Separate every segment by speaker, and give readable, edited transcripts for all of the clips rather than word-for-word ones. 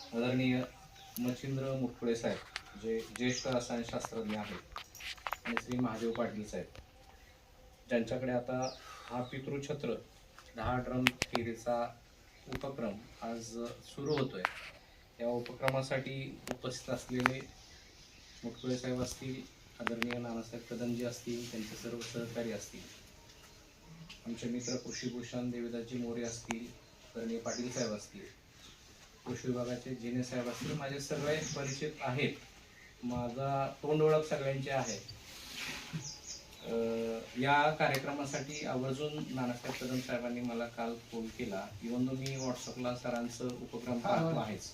Speaker 1: आदरणीय मच्छिंद्र मुटकुळे साहेब जे ज्येष्ठ रसायनशास्त्रज्ञ आहेत आणि श्री महादेव पाटील साहेब ज्यांच्याकडे आता हा पितृछत्र 10 ड्रम फेरीचा उपक्रम आज सुरू होतोय. या उपक्रमासाठी उपस्थित असलेले मुटकुळे साहेब असतील, आदरणीय नानासाहेब कदमजी असतील, त्यांचे सर्व सहकारी असतील, आमचे मित्र कृषीभूषण देवदासजी मोरे असतील, आदरणीय पाटील साहेब असतील, कृषी विभागाचे जिने साहेब असतील, माझे सगळे परिचित आहेत. माझा तोंड ओळख सगळ्यांची आहे. या कार्यक्रमासाठी आवर्जून नानासाहेब कदम साहेबांनी मला काल फोन केला. इव्हन दो मी व्हॉट्सअपला सरांचं उपक्रम पाहतो आहेच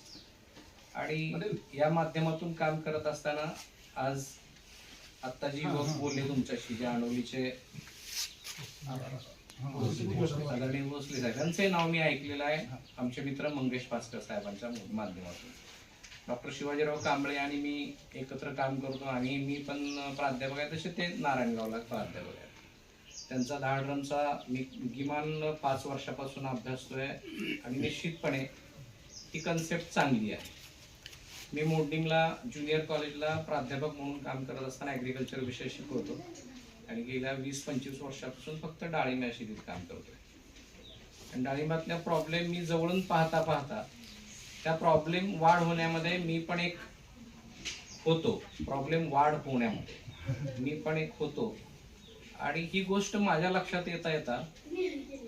Speaker 1: आणि या माध्यमातून काम करत असताना आज आत्ता जी बोलले तुमच्याशी जे अणोलीचे आदरणीय भोसले साहेब यांचे नाव मी ऐकलेलं आहे. आमचे मित्र मंगेश पास्कर साहेबांच्या माध्यमातून डॉक्टर शिवाजीराव कांबळे आणि मी एकत्र काम करतो आणि मी पण प्राध्यापक आहे, तसे ते नारायणगावला प्राध्यापक आहे. त्यांचा 10 ड्रमचा मी किमान 5 वर्षापासून अभ्यासतोय आणि निश्चितपणे ही कन्सेप्ट चांगली आहे. मी मोडिंगला ज्युनियर कॉलेजला प्राध्यापक म्हणून काम करत असताना ॲग्रिकल्चर विषय शिकवतो आणि गेल्या 20-25 वर्षापासून फक्त डाळिंब या शेतीत काम करतोय. आणि डाळिंबातल्या प्रॉब्लेम मी जवळून पाहता पाहता त्या प्रॉब्लेम वाढ होण्यामध्ये मी पण एक होतो. प्रॉब्लेम वाढ होण्यामध्ये मी पण एक होतो आणि ही गोष्ट माझ्या लक्षात येता येता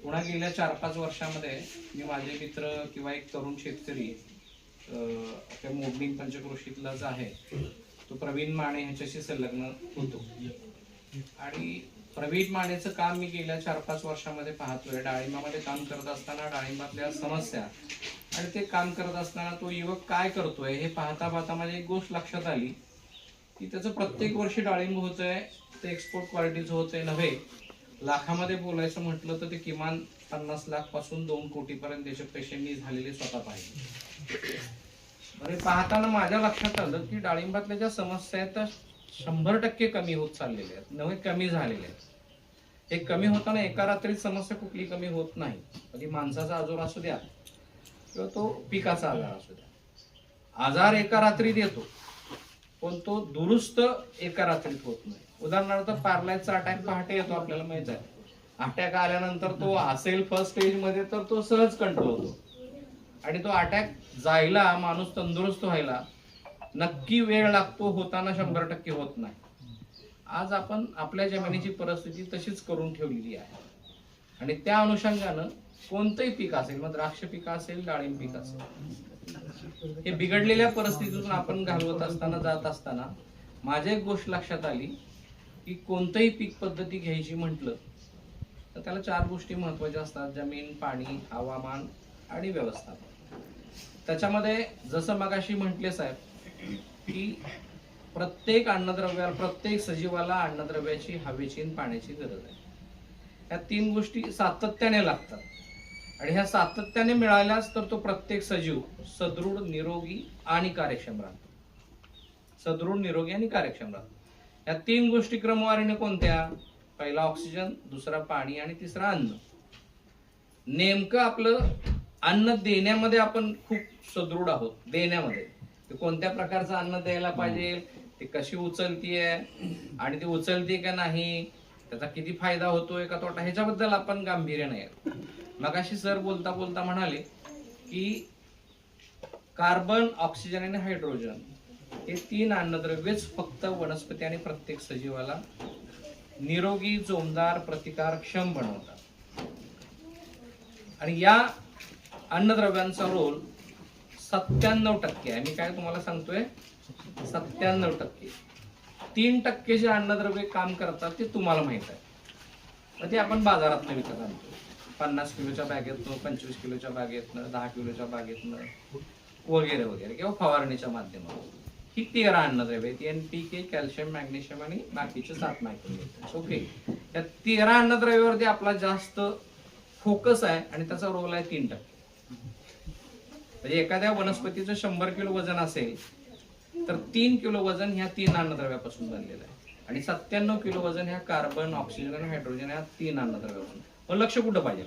Speaker 1: पुन्हा गेल्या 4-5 वर्षामध्ये मी माझे मित्र किंवा एक तरुण शेतकरी त्या मोडलिंग पंचक्रोशीतलाच आहे तो प्रवीण माने ह्याच्याशी संलग्न होतो आणि प्रवीण मानेचं काम मी गेल्या 4-5 वर्षामध्ये पाहतोय. डाळिंबामध्ये काम करत असताना डाळिंबातल्या समस्या आणि ते काम करत असताना तो युवक काय करतोय हे पाहता पाहता माझी एक गोष्ट लक्षात आली की त्याचं प्रत्येक वर्षी डाळिंब होतंय, ते एक्सपोर्ट क्वालिटीचं होतंय नव्हे, लाखामध्ये बोलायचं म्हटलं तर ते किमान 50 लाख पासून 2 कोटीपर्यंत त्याचे पैसे मी झालेले स्वतः पाहिले. बरे पाहताना माझ्या लक्षात आलं की डाळिंबातल्या ज्या समस्या आहेत त्या 100% कमी होत चाललेल्या आहेत, नव्हे कमी झालेल्या आहेत. हे कमी होताना एका रात्रीत समस्या कुठली कमी होत नाही. कधी माणसाचा आजार असू द्या किंवा तो पिकाचा आजार असू द्या, आजार एका रात्रीत येतो पण तो दुरुस्त एका रात्रीत होत नाही. उदाहरणार्थ पॅरालाइजचा अटॅक पहाटे येतो, आपल्याला माहित आहे. अटॅक आल्यानंतर तो असेल फर्स्ट स्टेज मध्ये तर तो सहज कंट्रोल होतो आणि तो अटॅक जायला, माणूस तंदुरुस्त व्हायला नक्की वेळ लागतो, होताना 100% होत नाही. आज आपण आपल्या जमिनीची परिस्थिती तशीच करून ठेवलेली आहे आणि त्या अनुषंगानं कोणतंही पीक असेल, मग द्राक्ष पीक असेल, डाळिंब पीक असेल, हे बिघडलेल्या परिस्थितीतून आपण घालवत असताना जात असताना माझ्या एक गोष्ट लक्षात आली की कोणतंही पीक पद्धती घ्यायची म्हटलं तर त्याला 4 गोष्टी महत्वाच्या असतात: जमीन, पाणी, हवामान आणि व्यवस्थापन. त्याच्यामध्ये जसं मगाशी म्हटले साहेब की प्रत्येक अन्नद्रव्याला, प्रत्येक सजीवाला अन्नद्रव्याची, हवेची आणि पाण्याची गरज आहे. ह्या 3 गोष्टी सातत्याने लागतात आणि ह्या सातत्याने मिळाल्यास तर तो प्रत्येक सजीव सदृढ, निरोगी आणि कार्यक्षम राहतो. सदृढ, निरोगी आणि कार्यक्षम राहतो. ह्या 3 गोष्टी क्रमवारीने कोणत्या? पहिला ऑक्सिजन, दुसरा पाणी आणि तिसरा अन्न. नेमकं आपलं अन्न देण्यामध्ये आपण खूप सदृढ आहोत. देण्यामध्ये कोणत्या प्रकारचं अन्न द्यायला पाहिजे, ते कशी उचलतीये आणि ती उचलते का नाही, त्याचा किती फायदा होतोय का तोटा, ह्याच्याबद्दल आपण गांभीर्य नाही. मगाशी सर बोलता बोलता म्हणाले की कार्बन, ऑक्सिजन आणि हायड्रोजन हे 3 अन्नद्रव्येच फक्त वनस्पती आणि प्रत्येक सजीवाला निरोगी, जोमदार, प्रतिकारक्षम बनवतात आणि या अन्नद्रव्यांचा रोल 97% आहे. मी काय तुम्हाला सांगतोय, 97%. 3% जे अन्नद्रव्य काम करतात ते तुम्हाला माहित आहे. ते आपण बाजारात विकत आणतो. 50 किलोच्या बॅगेतनं, 25 किलोच्या बॅगेतनं, 10 किलोच्या बॅगेतनं वगैरे वगैरे, किंवा फवारणीच्या माध्यमातून. ही 13 अन्नद्रव्य आहेत: NPK, कॅल्शियम, मॅग्नेशियम आणि बाकीचे 7 मायक्रोन्यूट्रिएंट्स. ओके, या 13 अन्नद्रव्यावरती आपला जास्त फोकस आहे आणि त्याचा रोल आहे 3%. म्हणजे एखाद्या वनस्पतीचं 100 किलो वजन असेल तर 3 किलो वजन ह्या 3 अन्नद्रव्यापासून बनलेलं आहे आणि 97 किलो वजन ह्या कार्बन, ऑक्सिजन आणि हायड्रोजन ह्या 3 अन्नद्रव्यापासून. मग लक्ष कुठं पाहिजे?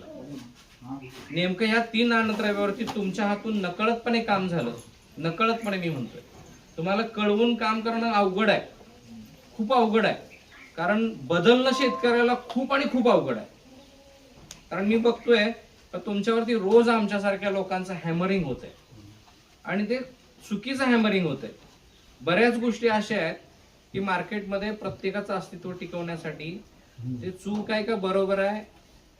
Speaker 1: नेमकं ह्या 3 अन्नद्रव्यावरती तुमच्या हातून नकळतपणे काम झालं नकळतपणे मी म्हणतोय. तुम्हाला कळवून काम करणं अवघड आहे, खूप अवघड आहे. कारण बदलणं शेतकऱ्याला खूप आणि खूप अवघड आहे. कारण मी बघतोय तर तुमच्यावरती रोज आमच्यासारख्या लोकांचं हॅमरिंग होत आहे आणि ते चुकीचं हॅमरिंग होत आहे. बऱ्याच गोष्टी अशा आहेत की मार्केटमध्ये प्रत्येकाचं अस्तित्व टिकवण्यासाठी ते चूक आहे का बरोबर आहे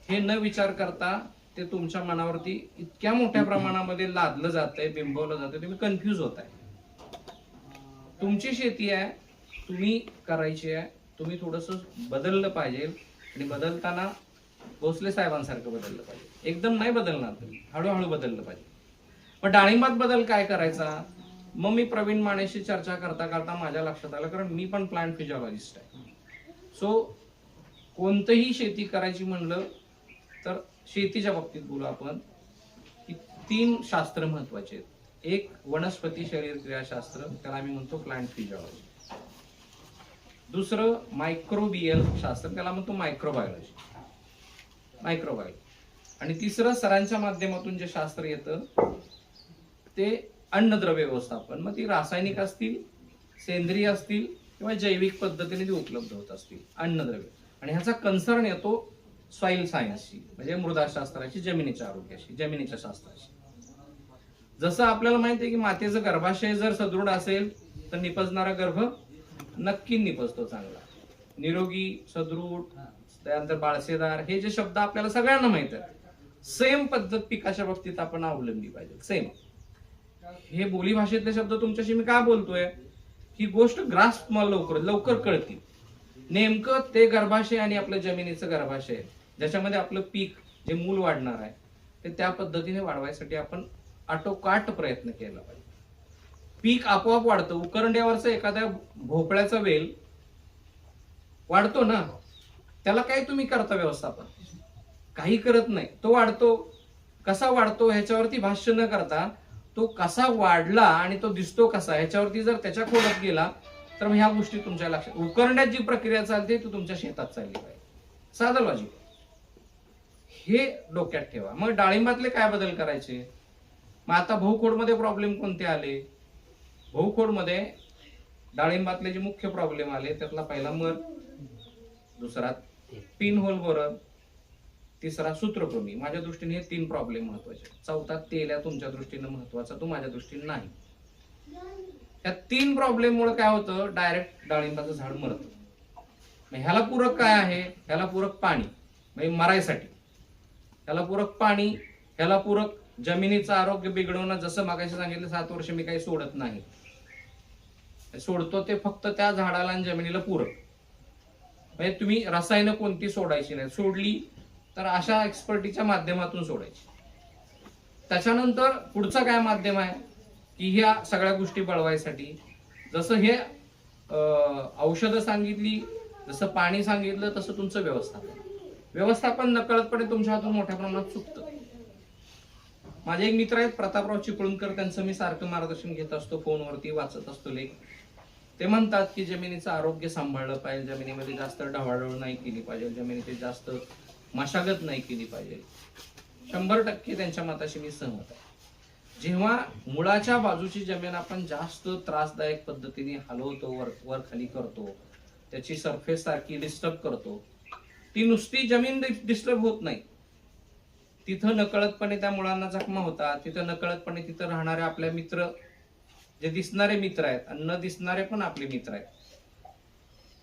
Speaker 1: हे न विचार करता ते तुमच्या मनावरती इतक्या मोठ्या प्रमाणामध्ये लादलं जातंय, बिंबवलं जातंय, तुम्ही कन्फ्यूज होताय. तुमची शेती आहे, तुम्ही करायची आहे, तुम्ही थोडंसं बदललं पाहिजे आणि बदलताना भोसले साहेबांसारखं बदललं पाहिजे. एकदम नाही बदलणार तुम्ही, हळूहळू बदललं पाहिजे. पण डाळिंबात बदल काय करायचा? मग मी प्रवीण मानेशी चर्चा करता करता माझ्या लक्षात आलं, कारण मी पण प्लांट फिजिओलॉजिस्ट आहे. सो कोणतंही शेती करायची म्हणलं तर शेतीच्या बाबतीत बोलू आपण की 3 शास्त्र महत्वाचे आहेत. एक वनस्पती शरीर क्रियाशास्त्र, त्याला आम्ही म्हणतो प्लांट फिजिओलॉजी. दुसरं मायक्रोबियल शास्त्र, त्याला म्हणतो मायक्रोबायोलॉजी. आणि तिसरं सरांच्या माध्यमातून जे शास्त्र येतं ते अन्नद्रव्य व्यवस्थापन. मग ती रासायनिक असतील, सेंद्रिय असतील किंवा जैविक पद्धतीने ती उपलब्ध होत असतील अन्नद्रव्य. आणि ह्याचा कन्सर्न येतो सॉइल सायन्सशी, म्हणजे मृदाशास्त्राची, जमिनीच्या आरोग्याशी, जमिनीच्या शास्त्राशी. जसं आपल्याला माहिती आहे की मातेचं गर्भाशय जर सदृढ असेल तर निपजणारा गर्भ नक्की निपजतो चांगला, निरोगी, सदृढ, त्यानंतर बाळसेदार, हे जे शब्द आपल्याला सगळ्यांना माहित आहेत. सेम पद्धत पिकाच्या बाबतीत आपण अवलंबली पाहिजे. सेम हे बोली भाषेतले शब्द तुमच्याशी मी का बोलतोय, ही गोष्ट ग्रास्प मला लवकर कळतील. नेमकं ते गर्भाशय आणि आपलं जमिनीचं गर्भाशय ज्याच्यामध्ये आपलं पीक, जे मूल वाढणार आहे, ते त्या पद्धतीने वाढवायसाठी आपण आटोकाट प्रयत्न केला पाहिजे. पीक आपोआप वाढतं. उकरंड्यावरचं एखाद्या भोपळ्याचा वेल वाढतो ना, त्याला काही तुम्ही करता व्यवस्थापन? काही करत नाही. तो वाढतो. कसा वाढतो ह्याच्यावरती भाष्य न करता तो कसा वाढला आणि तो दिसतो कसा ह्याच्यावरती जर त्याच्या खोडात गेला तर मग ह्या गोष्टी तुमच्या लक्षात. उकरंड्यात जी प्रक्रिया चालते ती तुमच्या शेतात चालली पाहिजे. साधं लॉजिक. हे डोक्यात ठेवा. मग डाळिंबातले काय बदल करायचे? मग आता भाऊखोडमध्ये प्रॉब्लेम कोणते आले? भाऊखोडमध्ये डाळिंबातले जे मुख्य प्रॉब्लेम आले त्यातला पहिला मर, दुसरा पिन होल बोरर, तिसरा सूत्रकृमी. माझ्या दृष्टीने हे 3 प्रॉब्लेम महत्वाचे. चौथा तेल्या तुमच्या दृष्टीने महत्वाचा, तो माझ्या दृष्टीने नाही. या 3 प्रॉब्लेम मुळे काय होतं, डायरेक्ट डाळिंबाचं झाड मरतं. ह्याला पूरक काय आहे? ह्याला पूरक पाणी, म्हणजे मरायसाठी. ह्याला पूरक पाणी, ह्याला पूरक जमिनीचं आरोग्य बिघडवणं. जसं मागाशी सांगितलं 7 वर्ष मी काही सोडत नाही, सोडतो ते फक्त त्या झाडाला आणि जमिनीला पूरक. म्हणजे तुम्ही रसायनं कोणती सोडायची नाही, सोडली तर अशा एक्सपर्टीच्या माध्यमातून सोडायची. त्याच्यानंतर पुढचं काय माध्यम आहे की ह्या सगळ्या गोष्टी बळवायसाठी जसं हे औषधं सांगितली, जसं पाणी सांगितलं, तसं तुमचं व्यवस्थापन नकळतपणे तुमच्या हातून मोठ्या प्रमाणात चुकतं. माझे एक मित्र आहेत प्रतापराव चिपळूणकर, त्यांचं मी सारखं मार्गदर्शन घेत असतो, फोनवरती वाचत असतो लेख. ते म्हणतात की जमिनीचं आरोग्य सांभाळलं पाहिजे, जमिनीमध्ये जास्त ढवळाढवळ नाही केली पाहिजे, जमिनीची जास्त मशागत नाही केली पाहिजे. 100% त्यांच्या मताशी मी सहमत आहे. जेव्हा मुळाच्या बाजूची जमीन आपण जास्त त्रासदायक पद्धतीने हलवतो, वर खाली करतो, त्याची सरफेस सारखी डिस्टर्ब करतो, ती नुसती जमीन डिस्टर्ब होत नाही, तिथं नकळतपणे त्या मुळांना जखमा होतात. तिथं नकळतपणे तिथं राहणारे आपले मित्र, जे दिसणारे मित्र आहेत आणि न दिसणारे पण आपले मित्र आहेत,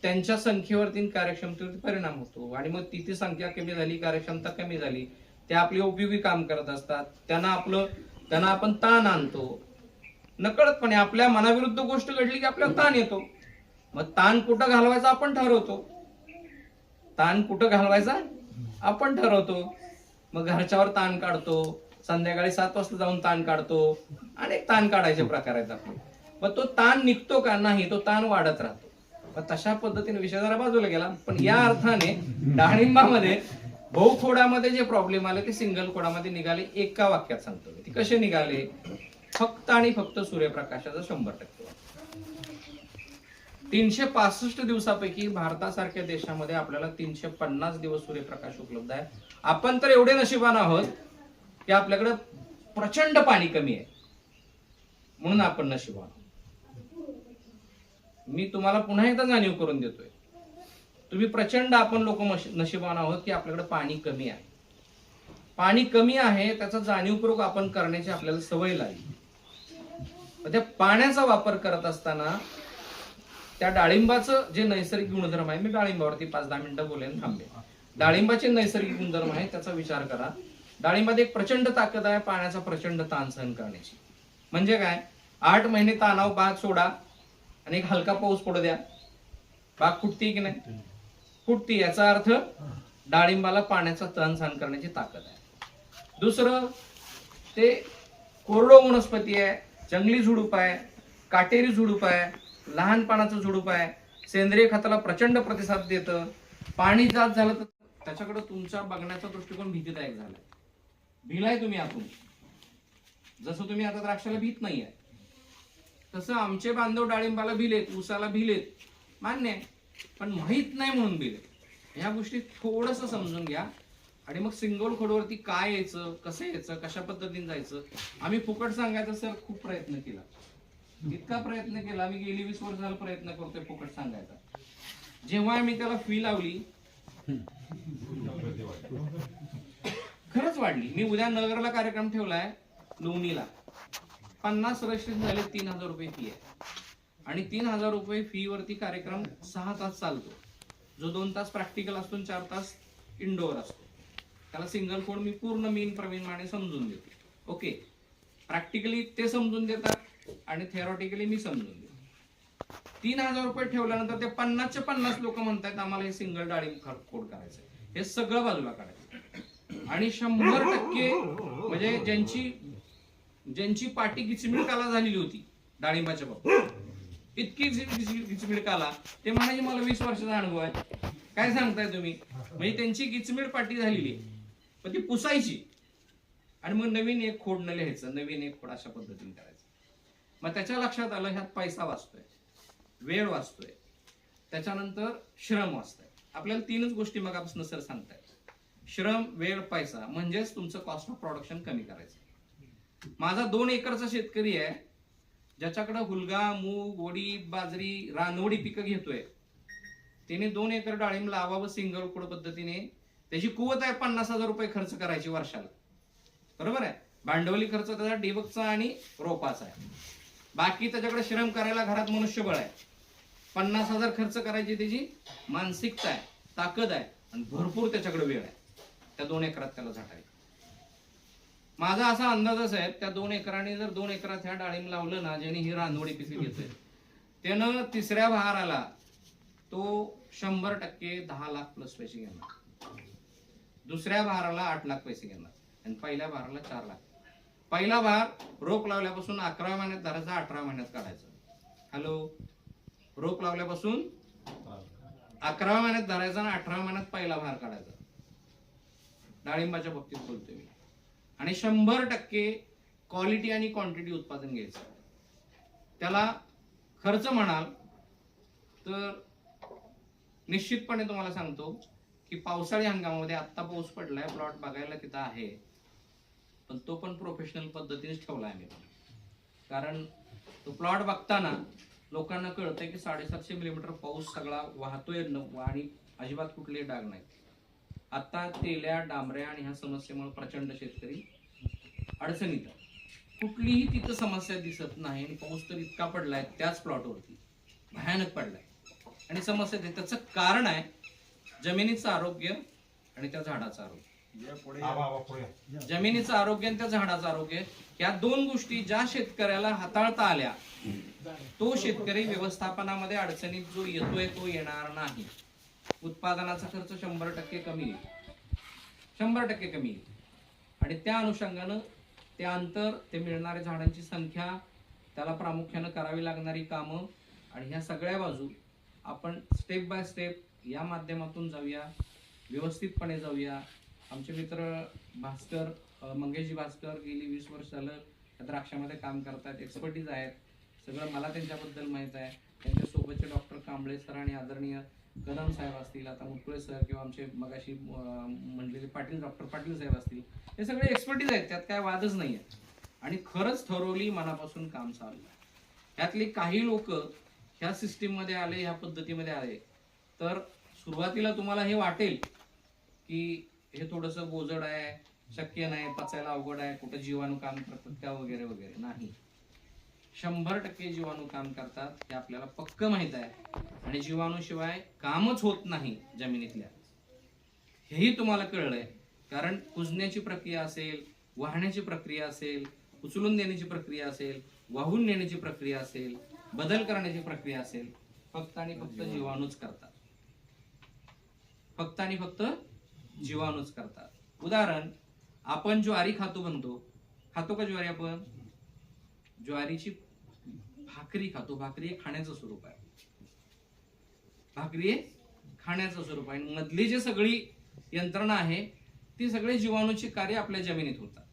Speaker 1: त्यांच्या संख्येवरती कार्यक्षमतेवरती परिणाम होतो. आणि मग तिथे संख्या कमी झाली, कार्यक्षमता कमी झाली, ते आपले उपयोगी काम करत असतात, त्यांना आपण ताण आणतो. नकळतपणे आपल्या मनाविरुद्ध गोष्ट घडली की आपल्याला ताण येतो. मग ताण कुठं घालवायचा आपण ठरवतो. मग घरच्यावर ताण काढतो, संध्याकाळी 7 वाजता जाऊन ताण काढतो, अनेक ताण काढायचे प्रकार आहेत आपले. मग तो ताण निघतो का? नाही, तो ताण वाढत राहतो. तशा पद्धतीने विषय जरा बाजूला गेला. पण या अर्थाने डाळिंबामध्ये बहुखोडामध्ये जे प्रॉब्लेम आले ते सिंगल खोडामध्ये निघाले. एका वाक्यात सांगतो ते कसे निघाले. फक्त आणि फक्त सूर्यप्रकाशाचा 100%. 365 दिवसापैकी भारतासारख्या देशामध्ये आपल्याला 350 दिवस सूर्यप्रकाश उपलब्ध आहे. आपण तर एवढे नशिबान आहोत की आपल्याकडे प्रचंड पाणी कमी आहे. म्हणून आपण नशिबान. मी तुम्हाला पुन्हा एकदा जाणीव करून देतोय, तुम्ही प्रचंड आपण लोक नशिबान आहोत की आपल्याकडे पाणी कमी आहे. पाणी कमी आहे त्याचा जाणीवपूर्वक आपण करण्याची आपल्याला सवय लागली. त्या पाण्याचा वापर करत असताना त्या डाळिंबाचं जे नैसर्गिक गुणधर्म आहे, मी डाळिंबावरती 5-10 मिनिटं बोलेन, थांबे. डाळिंबाचे नैसर्गिक गुणधर्म आहे त्याचा विचार करा. डाळिंबात एक प्रचंड ताकद आहे पाण्याचा प्रचंड ताण सहन करण्याची. म्हणजे काय, 8 महिने ताणाव बाग सोडा आणि एक हलका पाऊस पडू द्या, बाग फुटती की नाही? फुटती. याचा अर्थ डाळिंबाला पाण्याचा ताण सहन करण्याची ताकद आहे. दुसरं, ते कोरडो वनस्पती आहे, जंगली झुडूप आहे, काटेरी झुडूप आहे, लहान पानाचं झुडूप आहे, सेंद्रिय खताला प्रचंड प्रतिसाद देतं. पाणी जात झालं तर त्याच्याकडे तुमचा बघण्याचा दृष्टिकोन भीतीदायक झालाय. भिलाय तुम्ही आतून. जसं तुम्ही आता द्राक्षाला भीत नाहीये तसं आमचे बांधव डाळिंबाला भिलेत, ऊसाला भिलेत, मान्य आहे, पण माहित नाही म्हणून भिलेत. ह्या गोष्टी थोडस समजून घ्या. आणि मग सिंगल खोडवरती काय यायचं, कसं यायचं, कशा पद्धतीने जायचं. आम्ही फुकट सांगायचा सर खूप प्रयत्न केला, इतका प्रयत्न केला, मी गेली 20 वर्ष झालं प्रयत्न करतोय फुकट सांगायचा. जेव्हा मी त्याला फी लावली खरंच वाढली. मी उद्या नगरला कार्यक्रम ठेवलाय लोणीला, 50 रजिस्ट्रेशन झाले, 3000 रुपये फी आहे. आणि 3000 रुपये फी वरती कार्यक्रम 6 तास चालतो, जो 2 तास प्रॅक्टिकल असतो आणि 4 तास इंडोर असतो. त्याला सिंगल कोड मी पूर्ण मीन प्रवीण माने समजून देतो. ओके, प्रॅक्टिकली ते समजून देतात आणि थेरॉटिकली मी समजून देतो. 3000 रुपये ठेवल्यानंतर ते 50चे 50 लोक म्हणतात आम्हाला हे सिंगल डाळिंब कोड करायचंय. हे सगळं बाजूला काढायचं. आणि 100% म्हणजे ज्यांची पाटी गिचमिळ काला झालेली होती डाळिंबाच्या बाबतीत, इतकी गिचमिळ काला, ते म्हणायचे मला 20 वर्षाचा अनुभव आहे. काय सांगताय तुम्ही? म्हणजे त्यांची गिचमिळ पाटी झालेली आहे, पण ती पुसायची आणि मग नवीन एक खोड न लिहायचं, नवीन एक खोड अशा पद्धतीने करायचं. मग त्याच्या लक्षात आलं ह्यात पैसा वाचतोय, वेळ वाचतोय, त्याच्यानंतर श्रम वाचतोय. आपल्याला 3च गोष्टी मगापासून सर सांगतायत, श्रम, वेळ, पैसा, म्हणजेच तुमचं कॉस्ट ऑफ प्रोडक्शन कमी करायचं. माझा 2 एकरचा शेतकरी आहे ज्याच्याकडे हुलगा, मूग, वडी, बाजरी, रानवडी पिकं घेतोय. त्याने 2 एकर डाळिंब लावावं सिंगल कोड पद्धतीने. त्याची कुवत आहे 50,000 रुपये खर्च करायची वर्षाला, बरोबर आहे. भांडवली खर्च त्याचा डिबकचा आणि रोपाचा आहे. बाकी त्याच्याकडे श्रम करायला घरात मनुष्यबळ आहे. 50,000 खर्च करायची त्याची मानसिकता आहे, ताकद आहे, आणि भरपूर त्याच्याकडे वेळ आहे त्या 2 एकरात त्याला झाटायला. माझा असा अंदाजच आहे, त्या 2 एकराने जर 2 एकरात ह्या डाळिंब लावलं ना, ज्याने ही रानवडी पिके घेतोय, त्यानं 3ऱ्या बहाराला तो 100% 10 लाख प्लस पैसे घेणार. 2ऱ्या बहाराला 8 लाख पैसे घेणार आणि पहिल्या बहाराला 4 लाख. पहिला बहार रोप लावल्यापासून 11 महिन्यात धरायचा, 18 महिन्यात काढायचं. हॅलो, रोप लावल्यापासून 11 महिन्यात धरायचा आणि 18 महिन्यात पहिला बहार काढायचा. डाळिंबाच्या बाबतीत बोलतोय मी. आणि 100% क्वालिटी आणि क्वांटिटी उत्पादन घ्यायचं. त्याला खर्च म्हणाल तर निश्चितपणे तुम्हाला सांगतो की पावसाळी हंगामामध्ये आत्ता पाऊस पडलाय, प्लॉट बघायला तिथं आहे, पण तो पण प्रोफेशनल पद्धतीनेच ठेवलाय आम्ही. कारण तो प्लॉट बघताना लोकांना कळतंय की 750 मिलीमीटर पाऊस सगळा वाहतोय आणि अजिबात कुठले डाग नाही. आता तेल्या, डांबऱ्या आणि ह्या समस्येमुळे प्रचंड शेतकरी अडचणीत आहे. कुठलीही तिथं समस्या दिसत नाही आणि पाऊस तर इतका पडलाय त्याच प्लॉटवरती, भयानक पडलाय. आणि समस्या त्याचं कारण आहे जमिनीचं आरोग्य आणि त्या झाडाचं आरोग्य. जमिनीचं आरोग्य आणि त्या झाडाचं आरोग्य, या 2 गोष्टी ज्या शेतकऱ्याला हाताळता आल्या, तो शेतकरी व्यवस्थापनामध्ये अडचणीत जो येतोय तो येणार नाही. उत्पादनाचा खर्च 100% कमी येईल, 100% कमी येईल. आणि त्या अनुषंगानं ते अंतर, ते मिळणाऱ्या झाडांची संख्या, त्याला प्रामुख्यानं करावी लागणारी कामं आणि ह्या सगळ्या बाजू आपण स्टेप बाय स्टेप या माध्यमातून जाऊया, व्यवस्थितपणे जाऊया. आमचे मित्र भास्कर, मंगेशजी भास्कर गेली 20 वर्ष झालं द्राक्षामध्ये काम करतात, एक्सपर्टीज आहेत, सगळं मला त्यांच्याबद्दल माहित आहे. त्यांच्यासोबतचे डॉक्टर कांबळे सर आणि आदरणीय कदम साहेब असतील, आता मुटकुळे सर किंवा आमचे मगाशी म्हणलेले पाटील, डॉक्टर पाटील साहेब असतील, हे सगळे एक्सपर्टीज आहेत, त्यात काय वादच नाही आहे. आणि खरंच थरोली मनापासून काम चाललं. यातले काही लोक ह्या सिस्टीम मध्ये आले, ह्या पद्धतीमध्ये आले, तर सुरुवातीला तुम्हाला हे वाटेल की हे थोडस बोजड आहे, शक्य नाही, पचायला अवघड आहे, कुठं जीवाणू काम करतात का वगैरे वगैरे. नाही, 100% जीवाणू काम करतात हे आपल्याला पक्क माहित आहे. आणि जीवाणू शिवाय कामच होत नाही जमिनीतल्या, हेही तुम्हाला कळलंय. कारण कुजण्याची प्रक्रिया असेल, वाहण्याची प्रक्रिया असेल, उचलून देण्याची प्रक्रिया असेल, वाहून नेण्याची प्रक्रिया असेल, बदल करण्याची प्रक्रिया असेल, फक्त आणि फक्त जीवाणूच करतात. फक्त आणि फक्त जीवाणूच करतात. उदाहरण, आपण ज्वारी खातो म्हणतो, खातो का ज्वारी? आपण ज्वारीची भाकरी खातो. भाकरी हे खाण्याचं स्वरूप आहे. भाकरी हे खाण्याचं स्वरूप आहे. मधली जी सगळी यंत्रणा आहे ती सगळे जीवाणूची कार्य आपल्या जमिनीत होतात.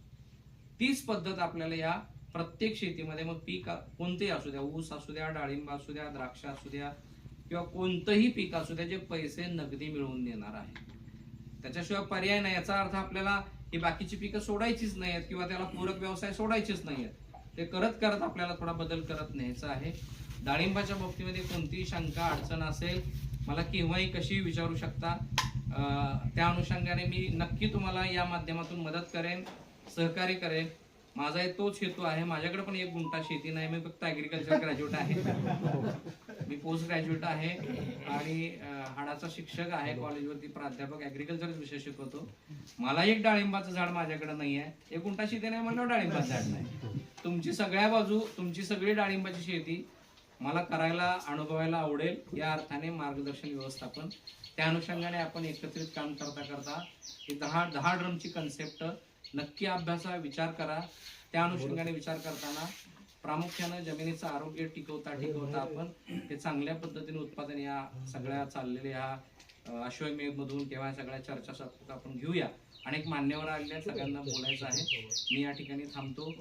Speaker 1: तीच पद्धत आपल्याला या प्रत्येक शेतीमध्ये, मग पीक कोणतेही असू द्या, ऊस असू द्या, डाळिंब असू द्या, द्राक्ष असू द्या, किंवा कोणतंही पीक असू द्या, जे पैसे नगदी मिळवून देणार आहे, त्याच्याशिवाय पर्याय नाही. याचा अर्थ आपल्याला ही बाकीची पिकं सोडायचीच नाहीत किंवा त्याला पूरक व्यवसाय सोडायचेच नाहीत. ते करत करत आपल्याला थोडा बदल करत न्यायचा आहे. डाळिंबाच्या बाबतीमध्ये कोणतीही शंका अडचण असेल, मला केव्हाही कशी विचारू शकता. त्या अनुषंगाने मी नक्की तुम्हाला या माध्यमातून मदत करेन, सहकार्य करेन. माझा तोच हेतू आहे. माझ्याकडे पण 1 गुंठा शेती नाही, मी फक्त ऍग्रिकल्चर ग्रॅज्युएट आहे. मी पोस्ट ग्रॅज्युएट आहे आणि हाडाचा शिक्षक आहे, कॉलेजवरती प्राध्यापक, ऍग्रिकल्चर विषय शिकवतो. मला एक डाळिंबाचं झाड माझ्याकडे नाही आहे. 1 गुंठा शेती नाही म्हणलं डाळिंबाचं झाड नाही. तुमची सगळ्या बाजू, तुमची सगळी डाळिंबाची शेती मला करायला, अनुभवायला आवडेल. या अर्थाने मार्गदर्शन, व्यवस्थापन, त्या अनुषंगाने आपण एकत्रित काम करता करता ही 10 ड्रमची कन्सेप्ट नक्की अभ्यासा, विचार करा. त्या अनुषंगाने विचार करताना प्रामुख्यानं जमिनीचं आरोग्य टिकवता आपण हे चांगल्या पद्धतीने उत्पादन या सगळ्या चाललेल्या ह्या अश्वमेध मधून किंवा सगळ्या चर्चा आपण घेऊया. अनेक मान्यवर आलेल्या, सगळ्यांना बोलायचं आहे. मी या ठिकाणी थांबतो.